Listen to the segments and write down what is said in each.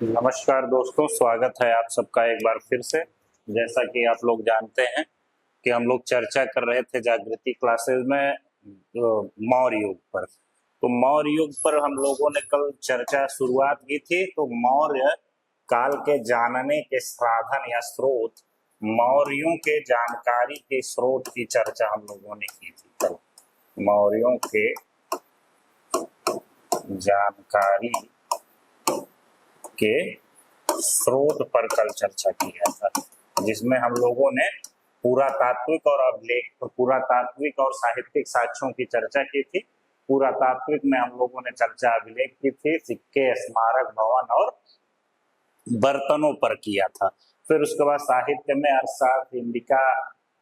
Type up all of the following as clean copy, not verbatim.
नमस्कार दोस्तों, स्वागत है आप सबका एक बार फिर से। जैसा कि आप लोग जानते हैं कि हम लोग चर्चा कर रहे थे जागृति क्लासेस में मौर्य युग पर। तो मौर्य युग पर हम लोगों ने कल चर्चा शुरुआत की थी। तो मौर्य काल के जानने के साधन या स्रोत, मौर्यों के जानकारी के स्रोत की चर्चा हम लोगों ने की थी कल। मौर्यों के जानकारी के स्रोत पर कल चर्चा किया था, जिसमें हम लोगों ने पुरातात्विक और अभिलेख, पुरातात्विक और साहित्यिक साक्ष्यों की चर्चा की थी। पुरातात्विक में हम लोगों ने चर्चा अभिलेख की थी, सिक्के, स्मारक, भवन और बर्तनों पर किया था। फिर उसके बाद साहित्य में अर्थशास्त्र, इंडिका,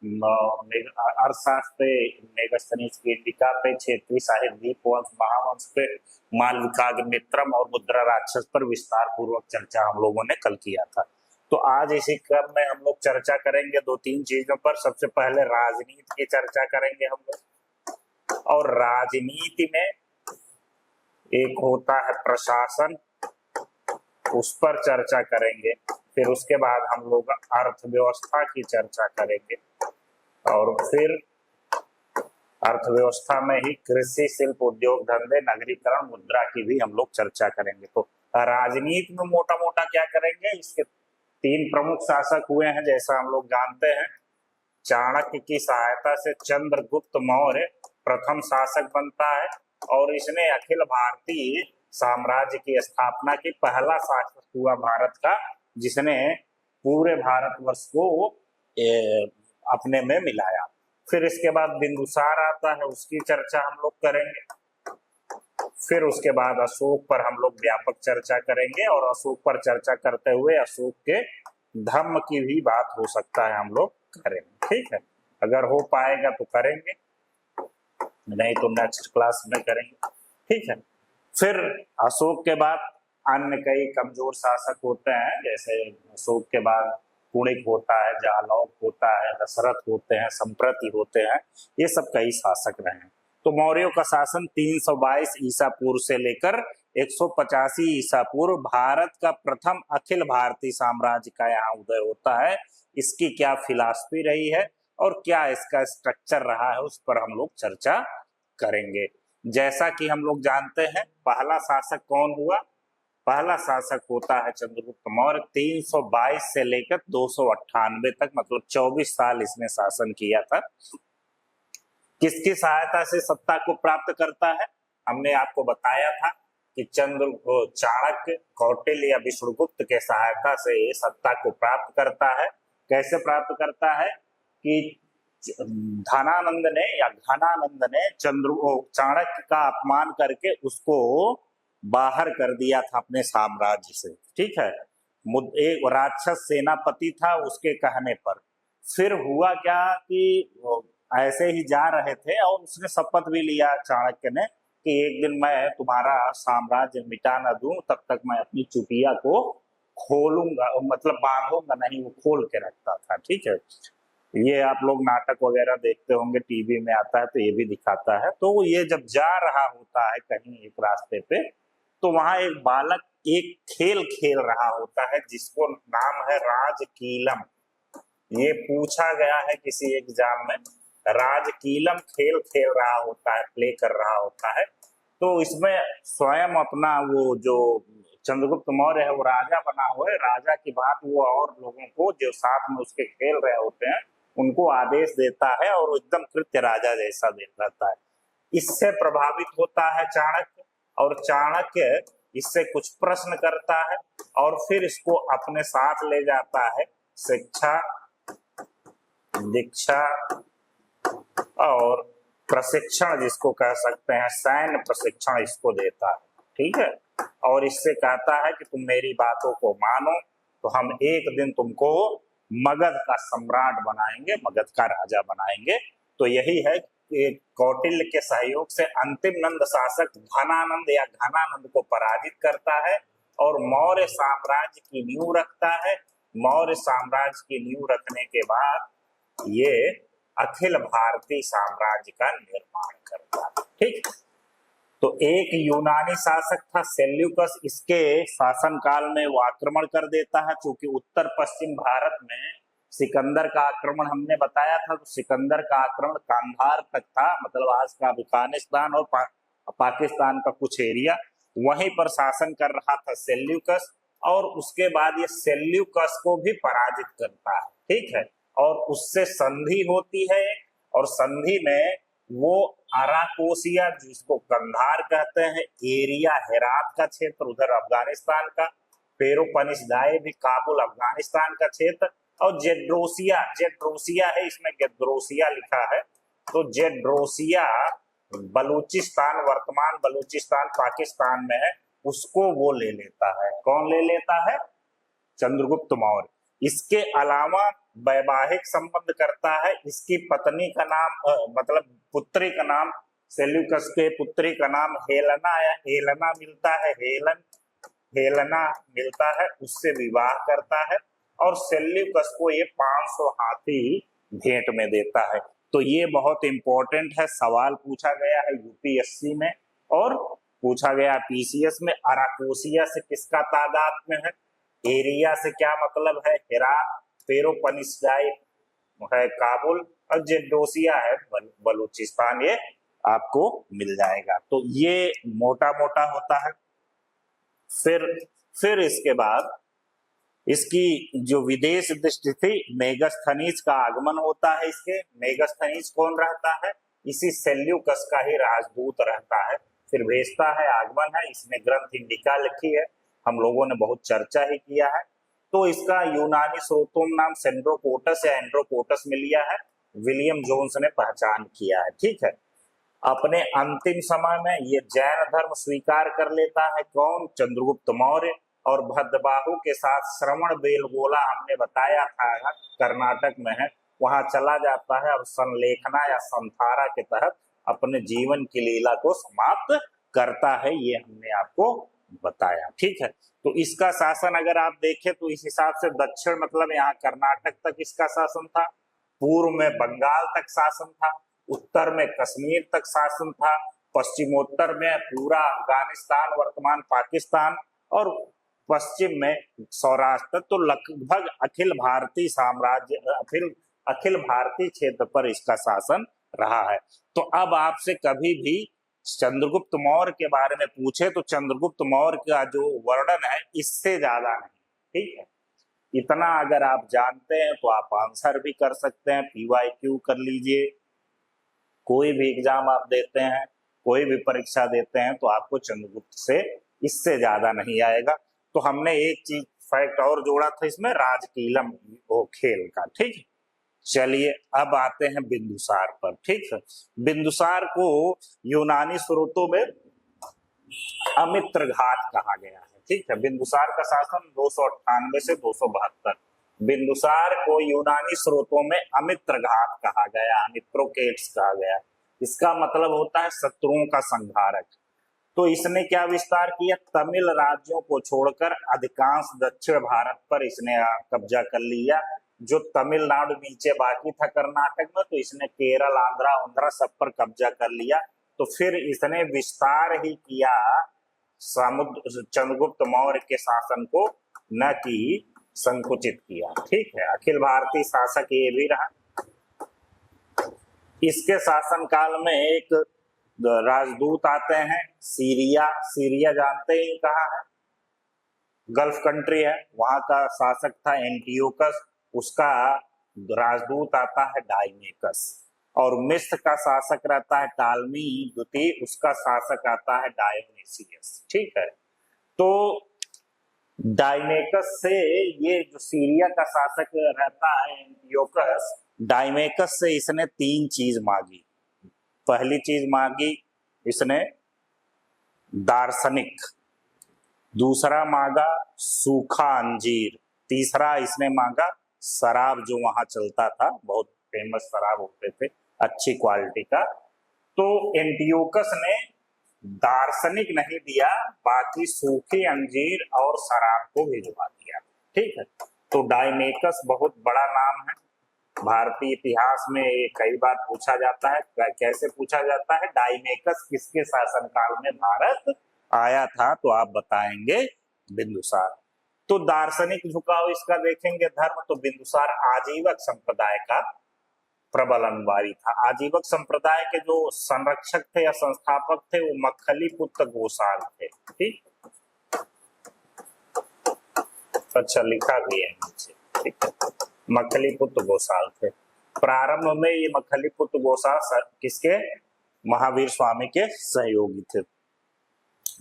अर्थशास्त्र पे मेगास्थनीज की इंडिका पे, क्षेत्रीय साहित्य, दीपवंश, महावंश पे, मालविकाग्निमित्रम और मुद्रा राक्षस पर विस्तार पूर्वक चर्चा हम लोगों ने कल किया था। तो आज इसी क्रम में हम लोग चर्चा करेंगे दो तीन चीजों पर। सबसे पहले राजनीति की चर्चा करेंगे हम लोग, और राजनीति में एक होता है प्रशासन, उस पर चर्चा करेंगे। फिर उसके बाद हम लोग अर्थव्यवस्था की चर्चा करेंगे, और फिर अर्थव्यवस्था में ही कृषि, शिल्प, उद्योग धंधे, नगरीकरण, मुद्रा की भी हम लोग चर्चा करेंगे। तो राजनीति में मोटा मोटा क्या करेंगे, इसके तीन प्रमुख शासक हुए हैं जैसा हम लोग जानते हैं। चाणक्य की सहायता से चंद्रगुप्त मौर्य प्रथम शासक बनता है, और इसने अखिल भारतीय साम्राज्य की स्थापना की। पहला शासक हुआ भारत का जिसने पूरे भारतवर्ष को अपने में मिलाया। फिर इसके बाद बिंदुसार आता है, उसकी चर्चा हम लोग करेंगे। फिर उसके बाद अशोक पर हम लोग व्यापक चर्चा करेंगे, और अशोक पर चर्चा करते हुए अशोक के धम्म की भी बात हो सकता है हम लोग करेंगे। ठीक है, अगर हो पाएगा तो करेंगे, नहीं तो नेक्स्ट क्लास में करेंगे। ठीक है। फिर अशोक के बाद अन्य कई कमजोर शासक होते हैं, जैसे अशोक के बाद कुणिक होता है, जालौक होता है, दशरथ होते हैं, संप्रति होते हैं। ये सब कई शासक रहे हैं। तो मौर्यों का शासन 322 ईसा पूर्व से लेकर 185 ईसा पूर्व भारत का प्रथम अखिल भारतीय साम्राज्य का यहाँ उदय होता है। इसकी क्या फिलॉसफी रही है और क्या इसका स्ट्रक्चर रहा है, उस पर हम लोग चर्चा करेंगे। जैसा कि हम लोग जानते हैं, पहला शासक कौन हुआ? पहला शासक होता है चंद्रगुप्त मौर्य। 322 से लेकर 298 तक, मतलब 24 साल इसने शासन किया था। किसकी सहायता से सत्ता को प्राप्त करता है? हमने आपको बताया था कि चाणक्य, कौटिल्य या विष्णुगुप्त के सहायता से सत्ता को प्राप्त करता है। कैसे प्राप्त करता है कि धनानंद ने या घनानंद ने चाणक्य का अपमान करके उसको बाहर कर दिया था अपने साम्राज्य से। ठीक है, एक राक्षस सेनापति था उसके कहने पर। फिर हुआ क्या कि ऐसे ही जा रहे थे और उसने शपथ भी लिया चाणक्य ने कि एक दिन मैं तुम्हारा साम्राज्य मिटा न दूं तब तक मैं अपनी चुटिया को खोलूंगा, मतलब बांधूंगा नहीं, वो खोल के रखता था। ठीक है, ये आप लोग नाटक वगैरह देखते होंगे, टीवी में आता है तो ये भी दिखाता है। तो ये जब जा रहा होता है कहीं एक रास्ते पे, तो वहां एक बालक एक खेल खेल रहा होता है जिसको नाम है राजकीलम। ये पूछा गया है किसी एग्जाम में। राजकीलम खेल खेल रहा होता है, प्ले कर रहा होता है। तो इसमें स्वयं अपना वो जो चंद्रगुप्त मौर्य है वो राजा बना हुआ है। राजा की बात वो और लोगों को जो साथ में उसके खेल रहे होते हैं उनको आदेश देता है, और एकदम कृत्य राजा जैसा रहता है। इससे प्रभावित होता है चाणक्य, और चाणक्य इससे कुछ प्रश्न करता है और फिर इसको अपने साथ ले जाता है। शिक्षा, दीक्षा और प्रशिक्षण जिसको कह सकते हैं, सैन्य प्रशिक्षण इसको देता है। ठीक है, और इससे कहता है कि तुम मेरी बातों को मानो तो हम एक दिन तुमको मगध का सम्राट बनाएंगे, मगध का राजा बनाएंगे। तो यही है कि कौटिल्य के सहयोग से अंतिम नंद शासक धनानंद या घनानंद को पराजित करता है और मौर्य साम्राज्य की नींव रखता है। मौर्य साम्राज्य की नींव रखने के बाद ये अखिल भारतीय साम्राज्य का निर्माण करता है। ठीक, तो एक यूनानी शासक था सेल्यूकस, इसके शासनकाल में वो आक्रमण कर देता है। क्योंकि उत्तर पश्चिम भारत में सिकंदर का आक्रमण हमने बताया था, तो सिकंदर का आक्रमण कांधार तक था, मतलब आज का अफगानिस्तान और पाकिस्तान का कुछ एरिया, वहीं पर शासन कर रहा था सेल्यूकस। और उसके बाद ये सेल्यूकस को भी पराजित करता है, ठीक है, और उससे संधि होती है। और संधि में वो अराकोसिया, जिसको कंधार कहते हैं, एरिया हेरात का क्षेत्र उधर अफगानिस्तान का, पेरोपनिसदाए भी काबुल अफगानिस्तान का क्षेत्र, और जेड्रोसिया, जेड्रोसिया है इसमें गेद्रोसिया लिखा है, तो जेड्रोसिया बलूचिस्तान, वर्तमान बलूचिस्तान पाकिस्तान में है, उसको वो ले लेता है। कौन ले लेता है? चंद्रगुप्त मौर्य। इसके अलावा वैवाहिक संबंध करता है। इसकी पत्नी का नाम मतलब पुत्री का नाम, सेल्यूकस के पुत्री का नाम हेलेना या हेलेना मिलता है, हेलेना मिलता है, उससे विवाह करता है। और सेल्यूकस को ये 500 हाथी भेंट में देता है। तो ये बहुत इंपॉर्टेंट है, सवाल पूछा गया है यूपीएससी में और पूछा गया पीसीएस में। अराकोसिया से किसका तादाद में है? एरिया से क्या मतलब है? हेरात, पेरोपनिसदाए है काबुल, और जेड्रोसिया है बलूचिस्तान। ये आपको मिल जाएगा। तो ये मोटा मोटा होता है। फिर इसके बाद इसकी जो विदेश दृष्टि थी, मेगास्थनीज का आगमन होता है। इसके मेगास्थनीज कौन रहता है? इसी सेल्यूकस का ही राजदूत रहता है। फिर भेजता है, आगमन है। इसने ग्रंथ इंडिका लिखी है, हम लोगों ने बहुत चर्चा ही किया है। तो इसका यूनानी स्रोतों में नाम सेंड्रोपोटस या एंड्रोपोटस में लिया है, विलियम जोन्स ने पहचान किया है, ठीक है। अपने अंतिम समय में ये जैन धर्म स्वीकार कर लेता है। कौन? चंद्रगुप्त मौर्य। और भद्रबाहु के साथ श्रवण बेलगोला हमने बताया था, कर्नाटक में है, वहां चला जाता है और संलेखना या संथारा के तहत अपने जीवन की लीला को समाप्त करता है। ये हमने आपको बताया, ठीक है। तो इसका शासन अगर आप देखें तो इस हिसाब से दक्षिण मतलब यहाँ कर्नाटक तक इसका शासन था, पूर्व में बंगाल तक शासन था, उत्तर में कश्मीर तक शासन था, पश्चिमोत्तर में पूरा अफगानिस्तान वर्तमान पाकिस्तान, और पश्चिम में सौराष्ट्र। तो लगभग अखिल भारतीय साम्राज्य, अखिल भारतीय क्षेत्र पर इसका शासन रहा है। तो अब आपसे कभी भी चंद्रगुप्त मौर्य के बारे में पूछे तो चंद्रगुप्त मौर्य का जो वर्णन है इससे ज्यादा नहीं, ठीक है। इतना अगर आप जानते हैं तो आप आंसर भी कर सकते हैं, पीवाईक्यू कर लीजिए। कोई भी एग्जाम आप देते हैं, कोई भी परीक्षा देते हैं, तो आपको चंद्रगुप्त से इससे ज्यादा नहीं आएगा। तो हमने एक चीज फैक्ट और जोड़ा था इसमें, राजकीलम वो खेल का, ठीक है। चलिए अब आते हैं बिंदुसार पर, ठीक है। बिंदुसार को यूनानी स्रोतों में अमित्रघात कहा गया है, ठीक है। बिंदुसार का शासन 298 से 272। बिंदुसार को यूनानी स्रोतों में अमित्रघात कहा गया, अमित्रोकेट्स कहा गया। इसका मतलब होता है शत्रुओं का संहारक। तो इसने क्या विस्तार किया? तमिल राज्यों को छोड़कर अधिकांश दक्षिण भारत पर इसने कब्जा कर लिया। जो तमिलनाडु नीचे बाकी था कर्नाटक में, तो इसने केरल, आंध्रा सब पर कब्जा कर लिया। तो फिर इसने विस्तार ही किया चंद्रगुप्त मौर्य के शासन को, न कि संकुचित किया, ठीक है। अखिल भारतीय शासक ये भी रहा। इसके शासन काल में एक राजदूत आते हैं, सीरिया जानते ही कहाँ है? गल्फ कंट्री है, वहां का शासक था एंटियोकस। उसका राजदूत आता है डायमेकस। और मिस्र का शासक रहता है टालमी द्वितीय, उसका शासक आता है डायोनिसियस, ठीक है। तो डायमेकस से ये जो सीरिया का शासक रहता है एंटियोकस, डायमेकस से इसने 3 चीज मांगी। पहली चीज मांगी इसने दार्शनिक, दूसरा मांगा सूखा अंजीर, तीसरा इसने मांगा शराब, जो वहां चलता था, बहुत फेमस शराब होते थे अच्छी क्वालिटी का। तो एंटियोकस ने दार्शनिक नहीं दिया, बाकी सूखी अंजीर और शराब को भिजवा दिया, ठीक है। तो डायमेकस बहुत बड़ा नाम है। भारतीय इतिहास में ये कई बार पूछा जाता है। कैसे पूछा जाता है? डाइमेकस किसके शासनकाल में भारत आया था? तो आप बताएंगे बिंदुसार। तो दार्शनिक झुकाव इसका देखेंगे धर्म, तो बिंदुसार आजीवक संप्रदाय का प्रबलनवादी था। आजीवक संप्रदाय के जो संरक्षक थे या संस्थापक थे वो मखलीपुत्र गोसाल थे। ठीक, अच्छा लिखा भी है नीचे। ठीक है, मखलीपुत्र गोसाल थे। प्रारंभ में ये मखलीपुत्र गोसाल किसके? महावीर स्वामी के सहयोगी थे।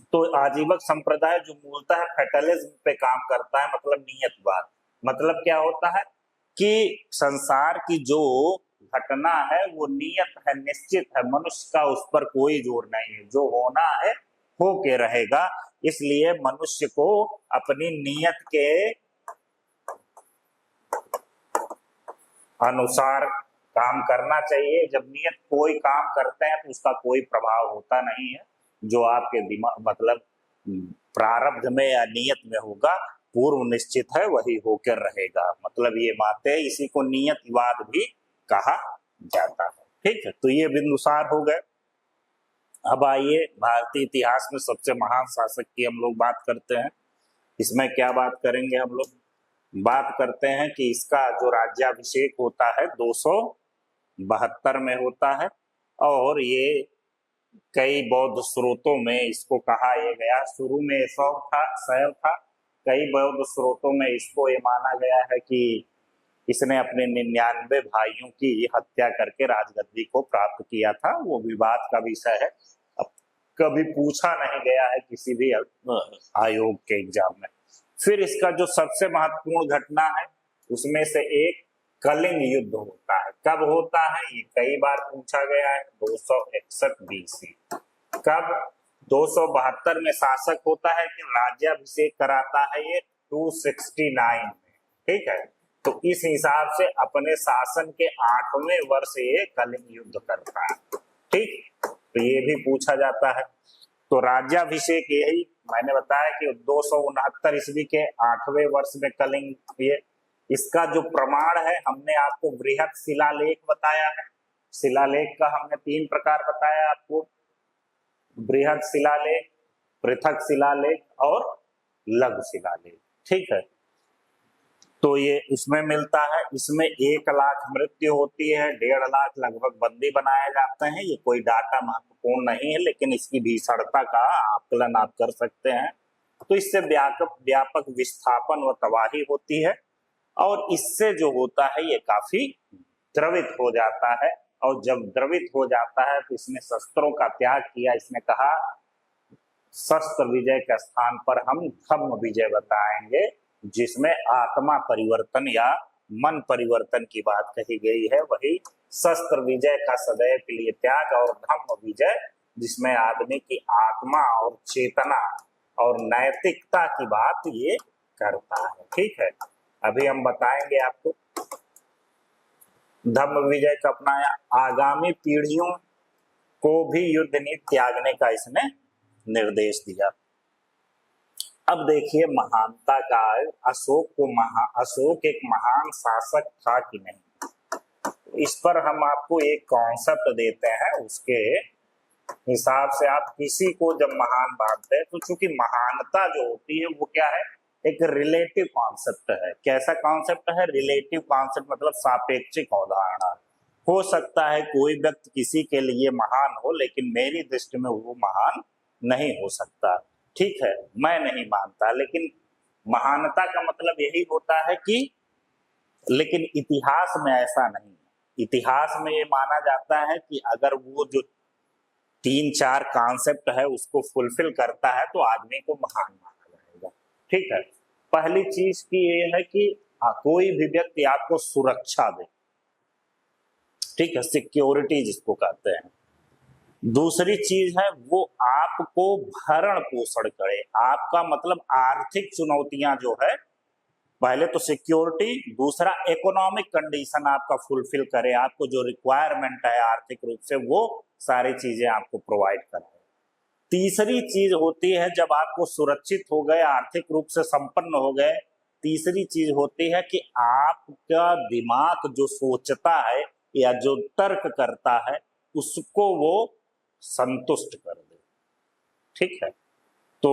तो आजीवक संप्रदाय जो मूलतः फेटलिज्म पे काम करता है, मतलब नियतवाद। मतलब क्या होता है कि संसार की जो घटना है वो नियत है, निश्चित है, मनुष्य का उस पर कोई जोर नहीं है, जो होना है हो के रहेगा। इसलिए मनुष्य को अपनी नियत के अनुसार काम करना चाहिए। जब नियत कोई काम करते हैं तो उसका कोई प्रभाव होता नहीं है। जो आपके दिमाग मतलब प्रारब्ध में या नियत में होगा, पूर्व निश्चित है, वही होकर रहेगा। मतलब ये बातें, इसी को नियतिवाद भी कहा जाता है। ठीक है, तो ये बिंदुसार हो गए। अब आइए भारतीय इतिहास में सबसे महान शासक की हम लोग बात करते हैं। इसमें क्या बात करेंगे हम लोग? बात करते हैं कि इसका जो राज्याभिषेक होता है 272 में होता है, और ये कई बौद्ध स्रोतों में इसको कहा यह गया, शुरू में शैव था। कई बौद्ध स्रोतों में इसको ये माना गया है कि इसने अपने 99 भाइयों की हत्या करके राजगद्दी को प्राप्त किया था। वो विवाद का विषय है, अब कभी पूछा नहीं गया है किसी भी आयोग के एग्जाम में। फिर इसका जो सबसे महत्वपूर्ण घटना है उसमें से एक कलिंग युद्ध होता है। कब होता है? ये कई बार पूछा गया है। 261 BC। कब? 272 में शासक होता है कि राज्याभिषेक कराता है ये 269 में। ठीक है, तो इस हिसाब से अपने शासन के 8वें वर्ष ये कलिंग युद्ध करता है। ठीक, तो ये भी पूछा जाता है। तो राज्याभिषेक यही मैंने बताया कि 269 ईस्वी के 8वें वर्ष में कलिंग, ये इसका जो प्रमाण है हमने आपको बृहद शिलालेख बताया है। शिलालेख का हमने 3 प्रकार बताया आपको, बृहद शिलालेख, पृथक शिलालेख और लघु शिलालेख। ठीक है, तो ये इसमें मिलता है। इसमें 1 लाख मृत्यु होती है, 1.5 लाख लगभग बंदी बनाए जाते हैं। ये कोई डाटा महत्वपूर्ण नहीं है, लेकिन इसकी भीषणता का आकलन आप कर सकते हैं। तो इससे व्यापक विस्थापन व तबाही होती है, और इससे जो होता है ये काफी द्रवित हो जाता है। और जब द्रवित हो जाता है तो इसने शस्त्रों का त्याग किया। इसने कहा शस्त्र विजय के स्थान पर हम धम्म विजय बताएंगे, जिसमें आत्मा परिवर्तन या मन परिवर्तन की बात कही गई है। वही शस्त्र विजय का सदैव के लिए त्याग, और धम्म विजय जिसमें आदमी की आत्मा और चेतना और नैतिकता की बात ये करता है। ठीक है, अभी हम बताएंगे आपको। धम्म विजय का अपनाया, आगामी पीढ़ियों को भी युद्ध नीति त्यागने का इसने निर्देश दिया। अब देखिए महानता का, अशोक एक महान शासक था कि नहीं, इस पर हम आपको एक कॉन्सेप्ट देते हैं। उसके हिसाब से आप किसी को जब महान मानते हैं तो चूंकि महानता जो होती है वो क्या है, एक रिलेटिव कॉन्सेप्ट है। कैसा कॉन्सेप्ट है? रिलेटिव कॉन्सेप्ट, मतलब सापेक्षिक अवधारणा। हो सकता है कोई व्यक्ति किसी के लिए महान हो, लेकिन मेरी दृष्टि में वो महान नहीं हो सकता। ठीक है, मैं नहीं मानता, लेकिन महानता का मतलब यही होता है कि, लेकिन इतिहास में ऐसा नहीं है। इतिहास में ये माना जाता है कि अगर वो जो 3-4 कॉन्सेप्ट है उसको फुलफिल करता है तो आदमी को महान माना जाएगा। ठीक है, पहली चीज की ये है कि कोई भी व्यक्ति आपको सुरक्षा दे। ठीक है, सिक्योरिटी जिसको कहते हैं। दूसरी चीज है वो आपको भरण पोषण करे। आपका मतलब आर्थिक चुनौतियां जो है, पहले तो सिक्योरिटी, दूसरा इकोनॉमिक कंडीशन आपका फुलफिल करे, आपको जो रिक्वायरमेंट है आर्थिक रूप से वो सारी चीजें आपको प्रोवाइड कराए। तीसरी चीज होती है जब आपको सुरक्षित हो गए, आर्थिक रूप से संपन्न हो गए, तीसरी चीज होती है कि आपका दिमाग जो सोचता है या जो तर्क करता है उसको वो संतुष्ट कर दे। ठीक है, तो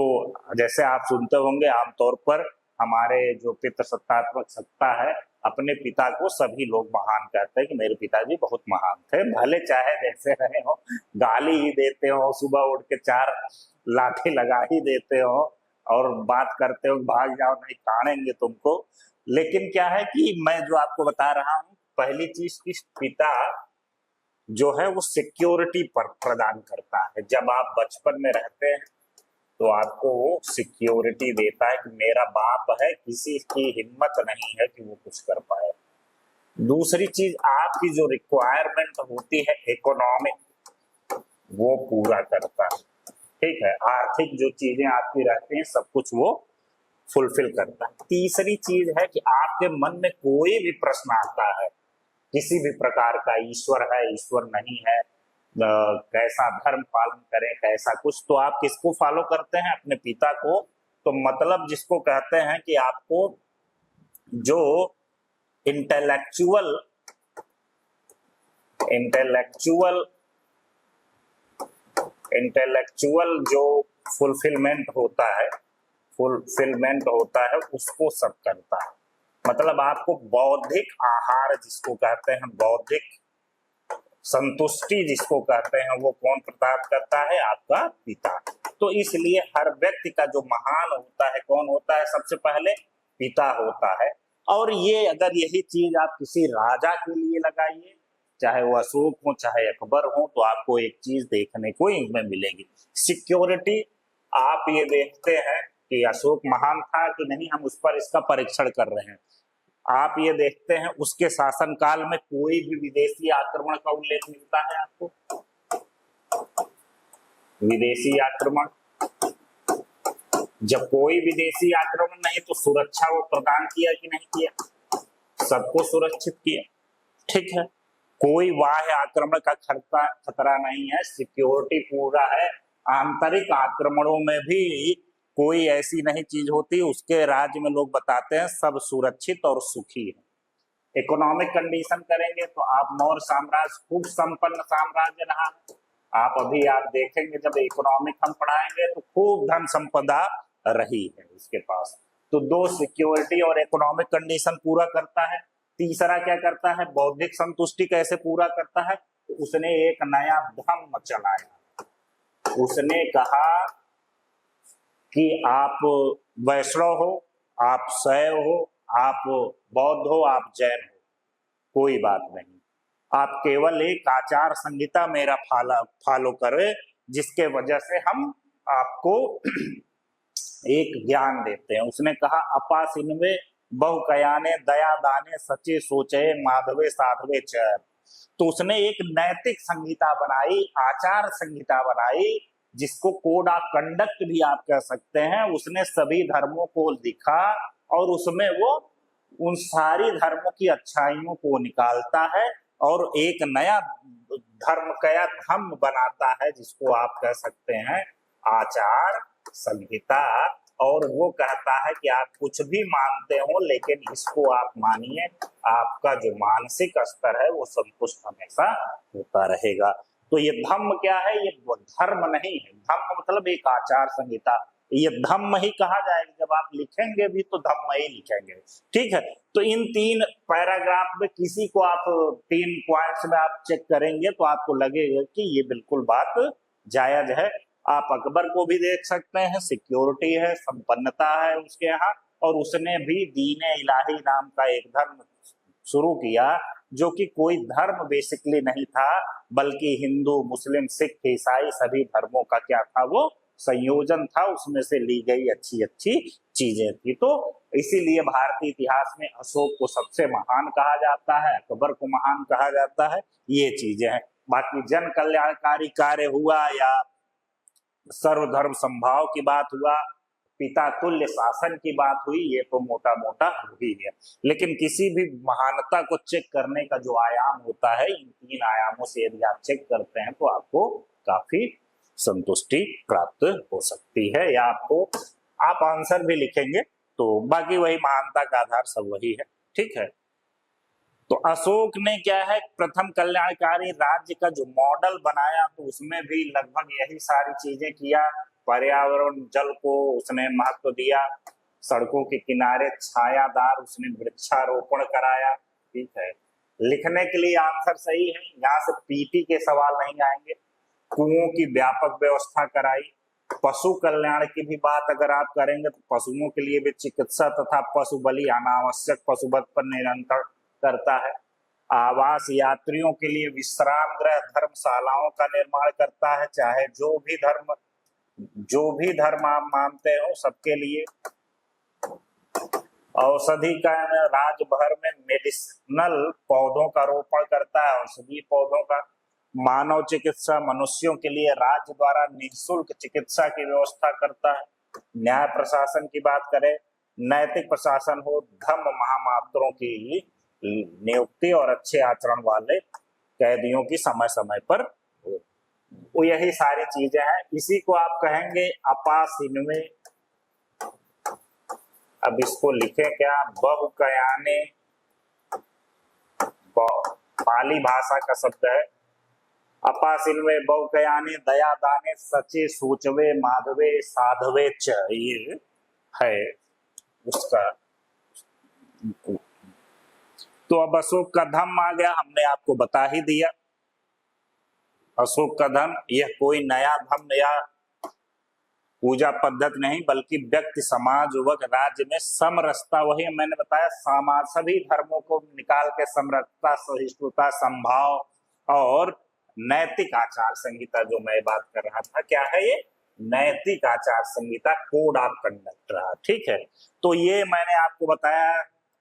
जैसे आप सुनते होंगे आमतौर पर हमारे जो पितृसत्तात्मक सत्ता है, अपने पिता को सभी लोग महान कहते हैं कि मेरे पिताजी बहुत महान थे, भले चाहे जैसे रहे हो, गाली ही देते हो, सुबह उठ के 4 लाठी लगा ही देते हो और बात करते हो भाग जाओ नहीं काटेंगे तुमको। लेकिन क्या है कि मैं जो आपको बता रहा हूँ, पहली चीज कि पिता जो है वो सिक्योरिटी पर प्रदान करता है। जब आप बचपन में रहते हैं तो आपको वो सिक्योरिटी देता है कि मेरा बाप है, किसी की हिम्मत नहीं है कि वो कुछ कर पाए। दूसरी चीज, आपकी जो रिक्वायरमेंट होती है इकोनॉमिक, वो पूरा करता है। ठीक है, आर्थिक जो चीजें आपकी रहती हैं सब कुछ वो फुलफिल करता है। तीसरी चीज है कि आपके मन में कोई भी प्रश्न आता है किसी भी प्रकार का, ईश्वर है ईश्वर नहीं है, कैसा धर्म पालन करें कैसा कुछ, तो आप किसको फॉलो करते हैं? अपने पिता को। तो मतलब जिसको कहते हैं कि आपको जो इंटेलेक्चुअल जो फुलफिलमेंट होता है उसको सब करता है। मतलब आपको बौद्धिक आहार जिसको कहते हैं, बौद्धिक संतुष्टि जिसको कहते हैं, वो कौन प्रदान करता है? आपका पिता। तो इसलिए हर व्यक्ति का जो महान होता है कौन होता है? सबसे पहले पिता होता है। और ये अगर यही चीज आप किसी राजा के लिए लगाइए, चाहे वो अशोक हो चाहे अकबर हो, तो आपको एक चीज देखने को इनमें मिलेगी, सिक्योरिटी। आप ये देखते हैं कि अशोक महान था कि नहीं, हम उस पर इसका परीक्षण कर रहे हैं। आप ये देखते हैं उसके शासनकाल में कोई भी विदेशी आक्रमण का उल्लेख मिलता है आपको? विदेशी आक्रमण, जब कोई विदेशी आक्रमण नहीं तो सुरक्षा वो प्रदान किया कि नहीं किया? सबको सुरक्षित किया। ठीक है, कोई बाह्य आक्रमण का खतरा नहीं है, सिक्योरिटी पूरा है। आंतरिक आक्रमणों में भी कोई ऐसी नहीं चीज होती, उसके राज्य में लोग बताते हैं सब सुरक्षित और सुखी है। इकोनॉमिक कंडीशन करेंगे तो आप मौर्य साम्राज्य खूब संपन्न साम्राज्य रहा। आप देखेंगे जब इकोनॉमिक हम पढ़ाएंगे तो खूब धन संपदा रही है उसके पास। तो दो, सिक्योरिटी और इकोनॉमिक कंडीशन पूरा करता है। तीसरा क्या करता है? बौद्धिक संतुष्टि कैसे पूरा करता है? तो उसने एक नया धर्म चलाया। उसने कहा कि आप वैष्णव हो, आप शैव हो, आप बौद्ध हो, आप जैन हो, कोई बात नहीं, आप केवल एक आचार संहिता मेरा फॉलो करें, जिसके वजह से हम आपको एक ज्ञान देते हैं। उसने कहा अपासिनवे बहु कयाने दया दाने सचे सोचे माधवे साधवे चर। तो उसने एक नैतिक संहिता बनाई, आचार संहिता बनाई, जिसको कोड ऑफ कंडक्ट भी आप कह सकते हैं। उसने सभी धर्मों को लिखा और उसमें वो उन सारी धर्मों की अच्छाइयों को निकालता है और एक नया धर्म का धम्म बनाता है, जिसको आप कह सकते हैं आचार संहिता। और वो कहता है कि आप कुछ भी मानते हो लेकिन इसको आप मानिए, आपका जो मानसिक स्तर है वो संतुष्ट हमेशा होता रहेगा। तो ये धम्म क्या है? ये धर्म नहीं है, धम्म मतलब एक आचार संहिता। ये धम्म ही कहा जाएगा, जब आप लिखेंगे भी तो धम्म ही लिखेंगे। ठीक है, तो इन 3 पैराग्राफ में किसी को आप 3 पॉइंट्स में आप चेक करेंगे तो आपको लगेगा कि ये बिल्कुल बात जायज है। आप अकबर को भी देख सकते हैं, सिक्योरिटी है, संपन्नता है उसके यहाँ, और उसने भी दीन इलाही नाम का एक धर्म शुरू किया, जो कि कोई धर्म बेसिकली नहीं था, बल्कि हिंदू मुस्लिम सिख ईसाई सभी धर्मों का क्या था? वो संयोजन था, उसमें से ली गई अच्छी अच्छी चीजें थी। तो इसीलिए भारतीय इतिहास में अशोक को सबसे महान कहा जाता है, अकबर को महान कहा जाता है, ये चीजें हैं। बाकी जन कल्याणकारी कार्य हुआ या सर्वधर्म संभाव की बात हुआ, पिता तुल्य शासन की बात हुई, ये तो मोटा मोटा हुई है। लेकिन किसी भी महानता को चेक करने का जो आयाम होता है, इन 3 आयामों से यदि आप चेक करते हैं तो आपको काफी संतुष्टि प्राप्त हो सकती है। या आपको आप आंसर भी लिखेंगे तो बाकी वही महानता का आधार सब वही है। ठीक है, तो अशोक ने क्या है प्रथम कल्याणकारी राज्य का जो मॉडल बनाया, तो उसमें भी लगभग यही सारी चीजें किया। पर्यावरण जल को उसने महत्व दिया, सड़कों के किनारे छायादार उसने वृक्षारोपण कराया। ठीक है, लिखने के लिए आंसर सही है, यहाँ से पीटी के सवाल नहीं आएंगे। कुओं की व्यापक व्यवस्था कराई। पशु कल्याण की भी बात अगर आप करेंगे तो पशुओं के लिए भी चिकित्सा तथा पशु बलि अनावश्यक पशुवध पर नियंत्रण करता है। आवास यात्रियों के लिए विश्राम गृह धर्मशालाओं का निर्माण करता है, चाहे जो भी धर्म आप मानते हो सबके लिए। औषधि का राज्य भर में मेडिसिनल पौधों का रोपण करता है, औषधीय पौधों का। मानव चिकित्सा मनुष्यों के लिए राज्य द्वारा निःशुल्क चिकित्सा की व्यवस्था करता है। न्याय प्रशासन की बात करें, नैतिक प्रशासन हो, धम्म महामात्रों की नियुक्ति और अच्छे आचरण वाले कैदियों की समय समय पर हो। वो यही सारी चीजें हैं, इसी को आप कहेंगे अपासिन्वे। अब इसको लिखें क्या, बहुकयाने, पाली भाषा का शब्द है। अपासिन्वे बहुकयाने दया दाने सचे सूचवे माधवे साधवे च, ये है उसका। तो अब अशोक का धम्म आ गया, हमने आपको बता ही दिया। अशोक का धम्म यह कोई नया धम्म या पूजा पद्धति नहीं, बल्कि व्यक्ति समाज व राज्य में समरसता, वही मैंने बताया समाज सभी धर्मों को निकाल के समरसता, सहिष्णुता, संभाव और नैतिक आचार संहिता, जो मैं बात कर रहा था, क्या है ये नैतिक आचार संहिता, कोड ऑफ कंडक्ट रहा। ठीक है, तो ये मैंने आपको बताया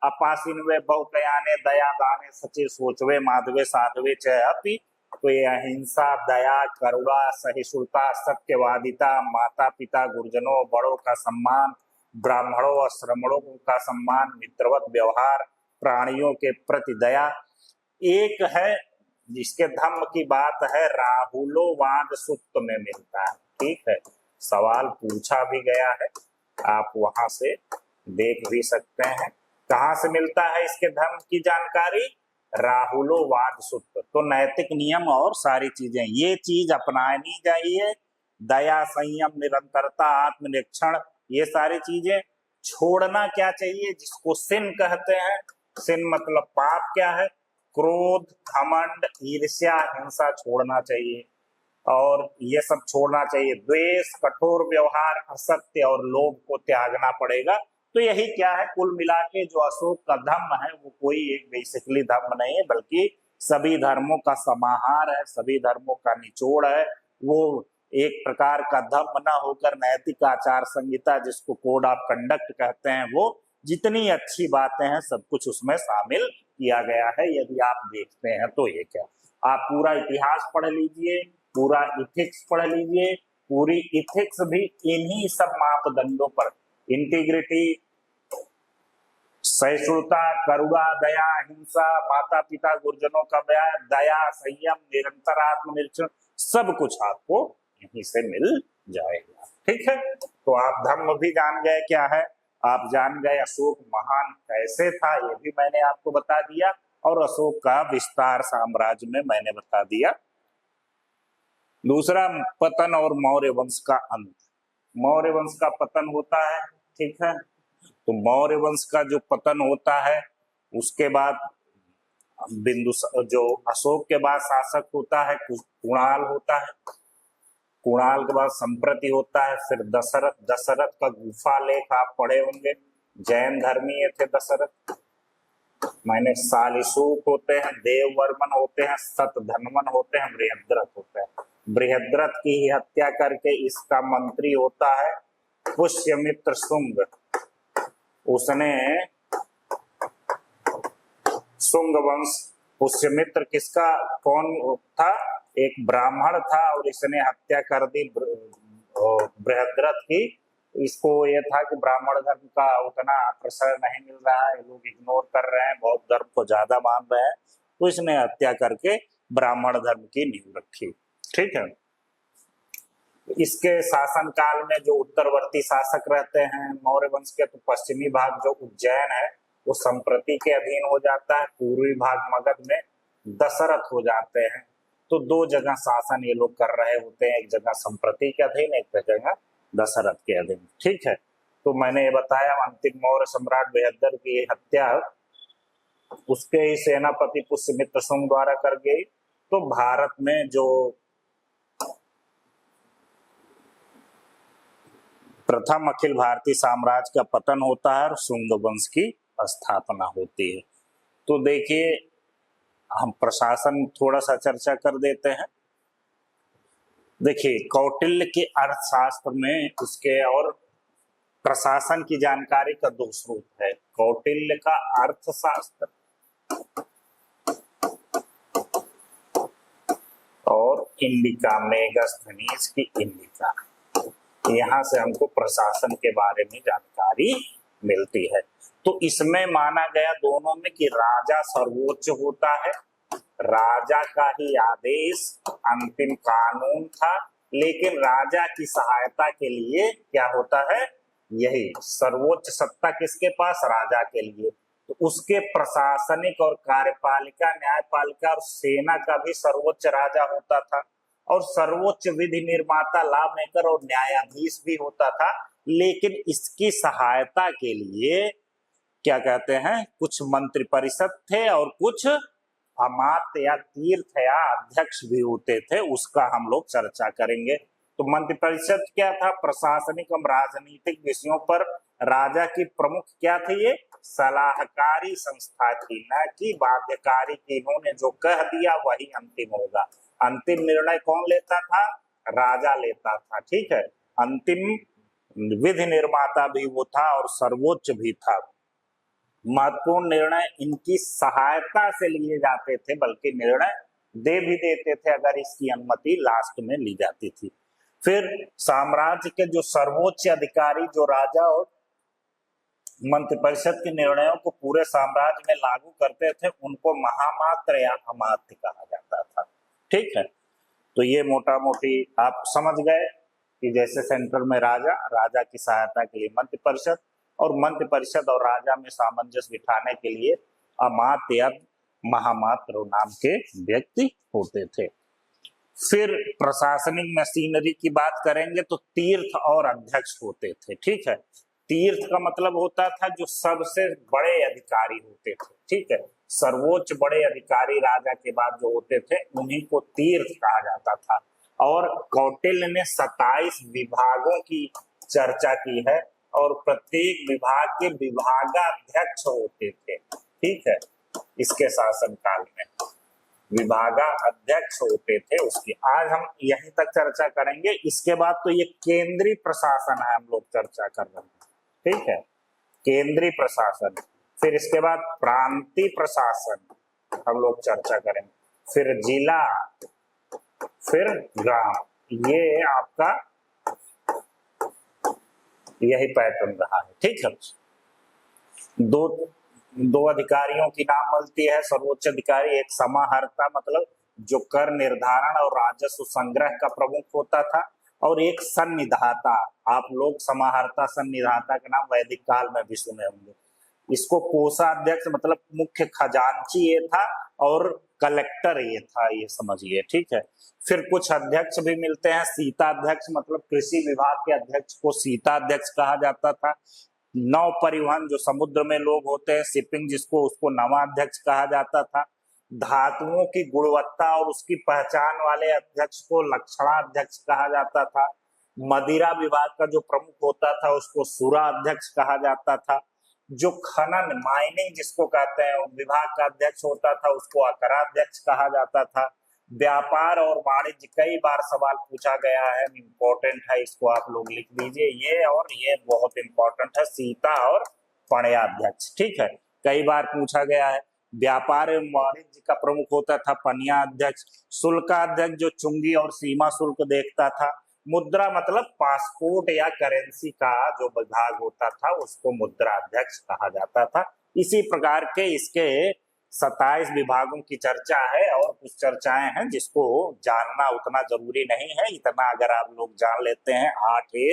अपासिन्वे बहुकयाने दया दाने सचे सोचवे माधवे साधवे च अपि। तो ये अहिंसा, दया, करुणा, सहिष्णुता, सत्यवादिता, माता पिता गुरुजनों बड़ों का सम्मान, ब्राह्मणों और श्रमणों का सम्मान, मित्रवत व्यवहार, प्राणियों के प्रति दया। एक है जिसके धम्म की बात है, राहुलोवाद सूक्त में मिलता है। ठीक है, सवाल पूछा भी गया है, आप वहां से देख भी सकते हैं कहां से मिलता है इसके धर्म की जानकारी, राहुलोवाद सूत्र। तो नैतिक नियम और सारी चीजें, ये चीज अपनानी चाहिए। दया, संयम, निरंतरता, आत्मनिरीक्षण, ये सारी चीजें छोड़ना क्या चाहिए, जिसको सिन कहते हैं। सिन मतलब पाप क्या है, क्रोध, घमंड, ईर्ष्या, हिंसा छोड़ना चाहिए, और ये सब छोड़ना चाहिए। द्वेष, कठोर व्यवहार, असत्य और लोभ को त्यागना पड़ेगा। तो यही क्या है, कुल मिला के जो अशोक का धम्म है वो कोई एक बेसिकली धम्म नहीं है, बल्कि सभी धर्मों का समाहार है, सभी धर्मों का निचोड़ है। वो एक प्रकार का धम्म न होकर नैतिक आचार संहिता, जिसको कोड ऑफ कंडक्ट कहते हैं, वो जितनी अच्छी बातें हैं सब कुछ उसमें शामिल किया गया है। यदि आप देखते हैं तो ये क्या, आप पूरा इतिहास पढ़ लीजिए, पूरा इथिक्स पढ़ लीजिए, पूरी इथिक्स भी इन्हीं सब मापदंडों पर, इंटीग्रिटी, सहिष्णुता, करुणा, दया, हिंसा, माता पिता गुरुजनों का दया, संयम, निरंतर आत्मनिरीक्षण, सब कुछ आपको यहीं से मिल जाएगा। ठीक है, तो आप धर्म भी जान गए क्या है, आप जान गए अशोक महान कैसे था, ये भी मैंने आपको बता दिया, और अशोक का विस्तार साम्राज्य में मैंने बता दिया। दूसरा, पतन और मौर्य वंश का अंत। मौर्य वंश का पतन होता है, ठीक है, तो मौर्य वंश का जो पतन होता है, उसके बाद जो अशोक के बाद शासक होता है कुणाल होता है, कुणाल के बाद संप्रति होता है, फिर दशरथ। दशरथ का गुफा लेख आप पढ़े होंगे, जैन धर्मीय थे दशरथ। मैंने सालिसूक होते हैं, देववर्मन होते हैं, सतधनवन होते हैं, बृहद्रथ होते हैं। बृहद्रथ की ही हत्या करके इसका मंत्री होता है पुष्यमित्र शुंग। उसने शुंग वंश, पुष्यमित्र किसका, कौन था, एक ब्राह्मण था, और इसने हत्या कर दी बृहद्रथ की। इसको ये था कि ब्राह्मण धर्म का उतना प्रसार नहीं मिल रहा है, लोग इग्नोर कर रहे हैं, बौद्ध धर्म को ज्यादा मान रहे हैं, तो इसने हत्या करके ब्राह्मण धर्म की नींव रखी। ठीक है, इसके शासन काल में जो उत्तरवर्ती शासक रहते हैं मौर्य वंश के, तो पश्चिमी भाग जो उज्जैन है वो संप्रति के अधीन हो जाता है, पूर्वी भाग मगध में दशरथ हो जाते हैं। तो दो जगह शासन ये लोग कर रहे होते हैं, एक जगह संप्रति के अधीन, एक जगह दशरथ के अधीन। ठीक है, तो मैंने ये बताया अंतिम मौर्य सम्राट बृहद्रथ की हत्या उसके ही सेनापति पुष्यमित्र शुंग द्वारा कर गई। तो भारत में जो प्रथम अखिल भारतीय साम्राज्य का पतन होता है और शुंग वंश की स्थापना होती है। तो देखिए हम प्रशासन थोड़ा सा चर्चा कर देते हैं। देखिए कौटिल्य के अर्थशास्त्र में उसके और प्रशासन की जानकारी का दो स्रोत है, कौटिल्य का अर्थशास्त्र और इंडिका मेगास्थनीज की इंडिका। यहाँ से हमको प्रशासन के बारे में जानकारी मिलती है। तो इसमें माना गया दोनों में कि राजा सर्वोच्च होता है, राजा का ही आदेश अंतिम कानून था, लेकिन राजा की सहायता के लिए क्या होता है, यही सर्वोच्च सत्ता किसके पास, राजा के लिए। तो उसके प्रशासनिक और कार्यपालिका, न्यायपालिका और सेना का भी सर्वोच्च राजा होता था, और सर्वोच्च विधि निर्माता, लॉ मेकर और न्यायाधीश भी होता था। लेकिन इसकी सहायता के लिए क्या कहते हैं, कुछ मंत्रिपरिषद थे और कुछ अमात्य या तीर्थ या अध्यक्ष भी होते थे, उसका हम लोग चर्चा करेंगे। तो मंत्रिपरिषद क्या था, प्रशासनिक एवं राजनीतिक विषयों पर राजा की प्रमुख क्या थी, ये सलाहकारी संस्था थी, न कि बाध्यकारी की। इन्होंने जो कह दिया वही अंतिम होगा। अंतिम निर्णय कौन लेता था, राजा लेता था। ठीक है, अंतिम विधि निर्माता भी वो था और सर्वोच्च भी था। महत्वपूर्ण निर्णय इनकी सहायता से लिए जाते थे, बल्कि निर्णय दे भी देते थे अगर इसकी अनुमति लास्ट में ली जाती थी। फिर साम्राज्य के जो सर्वोच्च अधिकारी, जो राजा और मंत्रिपरिषद के निर्णयों को पूरे साम्राज्य में लागू करते थे, उनको महामात्र या अमात्य कहा जाता था। ठीक है, तो ये मोटा मोटी आप समझ गए कि जैसे सेंट्रल में राजा, राजा की सहायता के लिए मंत्रिपरिषद, और मंत्रिपरिषद और राजा में सामंजस्य बिठाने के लिए अमात्य या महामात्र नाम के व्यक्ति होते थे। फिर प्रशासनिक मशीनरी की बात करेंगे तो तीर्थ और अध्यक्ष होते थे। ठीक है, तीर्थ का मतलब होता था जो सबसे बड़े अधिकारी होते थे। ठीक है, सर्वोच्च बड़े अधिकारी राजा के बाद जो होते थे उन्हीं को तीर्थ कहा जाता था। और कौटिल्य ने 27 विभागों की चर्चा की है और प्रत्येक विभाग के विभागाध्यक्ष होते थे। ठीक है, इसके शासन काल में विभागाध्यक्ष होते थे उसकी। आज हम यहीं तक चर्चा करेंगे, इसके बाद तो ये केंद्रीय प्रशासन है हम लोग चर्चा कर रहे हैं। ठीक है, केंद्रीय प्रशासन, फिर इसके बाद प्रांतीय प्रशासन हम लोग चर्चा करेंगे, फिर जिला, फिर ग्राम। ये आपका यही पैटर्न रहा है। ठीक है, दो अधिकारियों की नाम मिलती है सर्वोच्च अधिकारी, एक समाहर्ता मतलब जो कर निर्धारण और राजस्व संग्रह का प्रमुख होता था, और एक सन्निधाता। आप लोग समाहर्ता सन्निधाता का नाम वैदिक काल में भी सुने होंगे। इसको कोषाध्यक्ष मतलब मुख्य खजांची ये था, और कलेक्टर ये था, ये समझिए। ठीक है, फिर कुछ अध्यक्ष भी मिलते हैं, सीताध्यक्ष मतलब कृषि विभाग के अध्यक्ष को सीताध्यक्ष कहा जाता था। नौ परिवहन जो समुद्र में लोग होते हैं, शिपिंग जिसको, उसको नवाध्यक्ष कहा जाता था। धातुओं की गुणवत्ता और उसकी पहचान वाले अध्यक्ष को लक्षणाध्यक्ष कहा जाता था। मदिरा विभाग का जो प्रमुख होता था उसको सुराध्यक्ष कहा जाता था। जो खनन माइनिंग जिसको कहते हैं विभाग का अध्यक्ष होता था उसको अकराध्यक्ष कहा जाता था। व्यापार और वाणिज्य, कई बार सवाल पूछा गया है, इम्पोर्टेंट है, इसको आप लोग लिख लीजिए, ये और ये बहुत इंपॉर्टेंट है, सीता और पणयाध्यक्ष। ठीक है, कई बार पूछा गया है। व्यापार एवं वाणिज्य का प्रमुख होता था पणयाध्यक्ष। शुल्काध्यक्ष जो चुंगी और सीमा शुल्क देखता था। मुद्रा मतलब पासपोर्ट या करेंसी का जो विभाग होता था उसको मुद्रा अध्यक्ष कहा जाता था। इसी प्रकार के इसके 27 विभागों की चर्चा है और कुछ चर्चाएं हैं जिसको जानना उतना जरूरी नहीं है। इतना अगर आप लोग जान लेते हैं 8A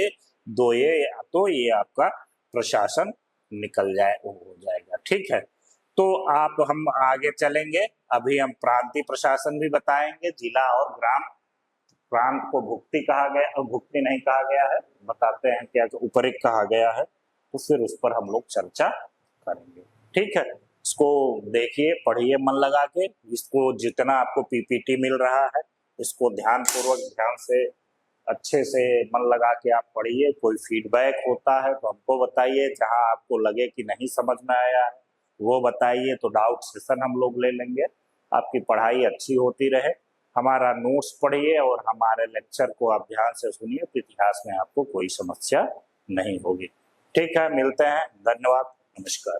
2A, तो ये आपका प्रशासन निकल जाए, वो हो जाएगा। ठीक है, तो आप हम आगे चलेंगे। अभी हम प्रांतीय प्रशासन भी बताएंगे। जिला और ग्राम प्रांत को भुक्ति कहा गया, भुक्ति नहीं कहा गया है, बताते हैं क्या उपरिक्त कहा गया है, तो फिर उस पर हम लोग चर्चा करेंगे। ठीक है, इसको देखिए, पढ़िए मन लगा के। इसको जितना आपको पीपीटी मिल रहा है इसको ध्यान से अच्छे से मन लगा के आप पढ़िए। कोई फीडबैक होता है तो हमको बताइए, जहां आपको लगे कि नहीं समझ में आया है वो बताइए, तो डाउट सेशन हम लोग ले लेंगे। आपकी पढ़ाई अच्छी होती रहे। हमारा नोट्स पढ़िए और हमारे लेक्चर को आप ध्यान से सुनिए, तो इतिहास में आपको कोई समस्या नहीं होगी। ठीक है, मिलते हैं। धन्यवाद, नमस्कार।